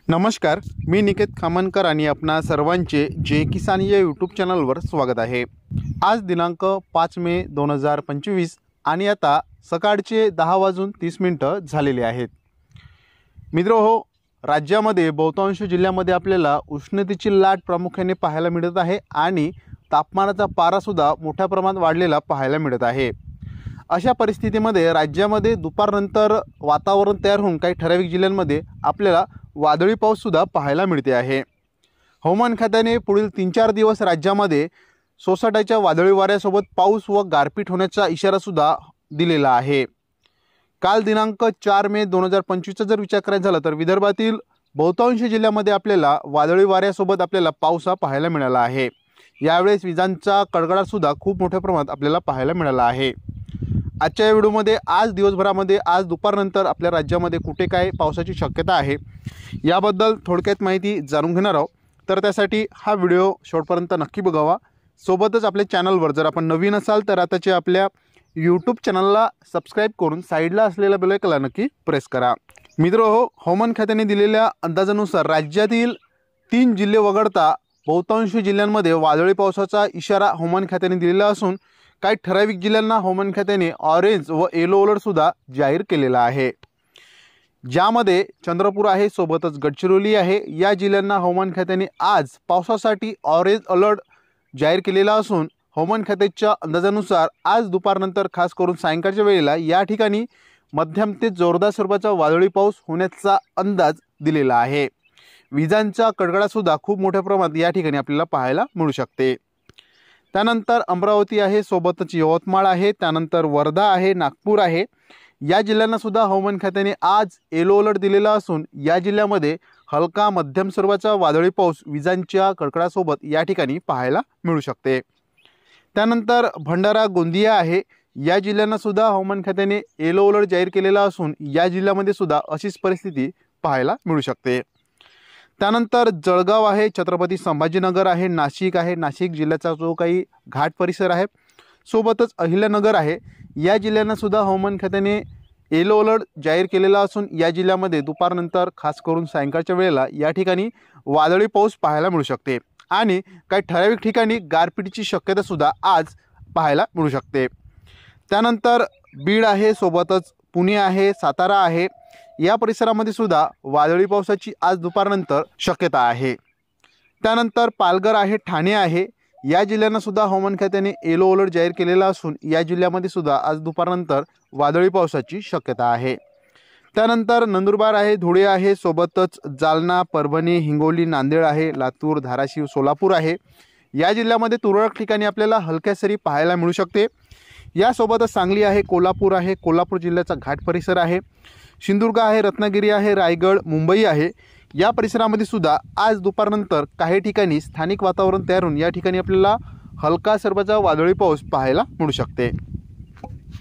नमस्कार, मी निकेत खामनकर आणि आपणा सर्वांचे जय किसान या यूट्यूब चॅनलवर स्वागत आहे। आज दिनांक 5 मे 2025 आणि आता सकाळचे 10:30 झालेले आहेत। मित्रहो, राज्यामध्ये बहुतांश जिल्ह्यामध्ये आपल्याला उष्णतेची लाट प्रामुख्याने पाहायला मिळत आहे आणि तापमानाचा पारा सुद्धा मोठ्या प्रमाणात वाढलेला पाहायला मिळत आहे। अशा परिस्थितीमध्ये राज्यामध्ये दुपारनंतर वातावरण तयार होऊन काही ठराविक जिल्ह्यांमध्ये आपल्याला वादळी पाऊस सुद्धा पाहायला मिळते आहे। हवामान खात्याने पुढील 3-4 दिवस राज्यामध्ये सोसाट्याच्या वादळी वाऱ्यासोबत पाऊस व गारपीट होण्याचा इशारा सुद्धा दिलेला आहे। काल दिनांक 4 मे 2025 चा जर विचार करायचा झाला तर विदर्भातील बहुतांश जिल्ह्यामध्ये आपल्याला वादळी वाऱ्यासोबत आपल्याला पाऊस पाहायला मिळाला आहे। यावेळेस विजांचा कडकडाट सुद्धा खूप मोठ्या प्रमाणात आपल्याला पाहायला मिळाला आहे। आजच्या व्हिडिओमध्ये आज दिवसभरामध्ये आज दुपारनंतर आपल्या राज्यामध्ये कुठे काय पावसाची शक्यता आहे याबद्दल थोडक्यात माहिती जाणून घेणार आहोत। तर त्यासाठी हा व्हिडिओ शेवटपर्यंत नक्की बघावा। सोबतच आपल्या चॅनलवर जर आपण नवीन असाल तर आताचे आपल्या यूट्यूब चॅनलला सबस्क्राइब करून साईडला असलेल्या बेल आयकॉनला नक्की प्रेस करा। मित्रहो, हवामान खात्याने दिलेल्या अंदाजानुसार राज्यातील 3 जिल्हे वगळता बहुतांश जिल्ह्यांमध्ये वादळी पावसाचा इशारा हवामान खात्याने दिलेला असून काही ठराविक जिल्ह्यांना हवामान खात्याने ऑरेंज व येलो अलर्ट सुद्धा जाहीर केलेला आहे। ज्यामध्ये चंद्रपूर आहे, सोबतच गडचिरोली आहे। या जिल्ह्यांना हवामान खात्याने आज पावसासाठी ऑरेंज अलर्ट जाहीर केलेला असून हवामान खात्याच्या अंदाजानुसार आज दुपारनंतर खास करून सायंकाळच्या वेळेला या ठिकाणी मध्यम ते जोरदार स्वरूपाचा वादळी पाऊस होण्याचा अंदाज दिलेला आहे। विजांचा कडकडाट सुद्धा खूप मोठ्या प्रमाणात या ठिकाणी आपल्याला पाहायला मिळू शकते। त्यानंतर अमरावती आहे, सोबतच यवतमाळ आहे, त्यानंतर वर्धा आहे, नागपूर आहे। या जिल्ह्यांना सुद्धा हवामान खात्याने आज येलो अलर्ट दिलेला असून या जिल्ह्यामध्ये हलका मध्यम स्वरूपाचा वादळी पाऊस विजांच्या कडकडाटासोबत या ठिकाणी पाहायला मिळू शकते। त्यानंतर भंडारा गोंदिया आहे। या जिल्ह्यांना सुद्धा हवामान खात्याने येलो अलर्ट जाहीर केलेला असून या जिल्ह्यामध्ये सुद्धा अशीच परिस्थिती पाहायला मिळू शकते। त्यानंतर जळगाव आहे, छत्रपती संभाजीनगर आहे, नाशिक आहे, नाशिक जिल्ह्याचा जो काही घाट परिसर आहे, सोबतच अहिल्यानगर आहे। या जिल्ह्यांना सुद्धा हवामान खात्याने येलो अलर्ट जाहीर केलेला असून या जिल्ह्यामध्ये दुपारनंतर खास करून सायंकाळच्या वेळेला या ठिकाणी वादळी पाऊस पाहायला मिळू शकते आणि काही ठराविक ठिकाणी गारपीटीची शक्यता सुद्धा आज पाहायला मिळू शकते। त्यानंतर बीड आहे, सोबतच पुणे आहे, सातारा आहे। या परिसरामध्ये सुद्धा वादळी पावसाची आज दुपारनंतर शक्यता आहे। त्यानंतर पालघर आहे, ठाणे आहे। या जिल्ह्यांना सुद्धा हवामान खात्याने येलो अलर्ट जाहीर केलेला असून या जिल्ह्यामध्ये सुद्धा आज दुपारनंतर वादळी पावसाची शक्यता आहे। त्यानंतर नंदुरबार आहे, धुळे आहे, सोबतच जालना, परभणी, हिंगोली, नांदेड आहे, लातूर, धाराशिव, सोलापूर आहे। या जिल्ह्यामध्ये तुरळक ठिकाणी आपल्याला हलक्या सरी पाहायला मिळू शकते। यासोबतच सांगली आहे, कोल्हापूर आहे, कोल्हापूर जिल्ह्याचा घाट परिसर आहे, सिंधुदुर्ग आहे, रत्नागिरी आहे, रायगड, मुंबई आहे। या परिसरामध्ये सुद्धा आज दुपारनंतर काही ठिकाणी स्थानिक वातावरण तयार होऊन या ठिकाणी आपल्याला हलका स्वरूपाचा वादळी पाऊस पाहायला मिळू शकते।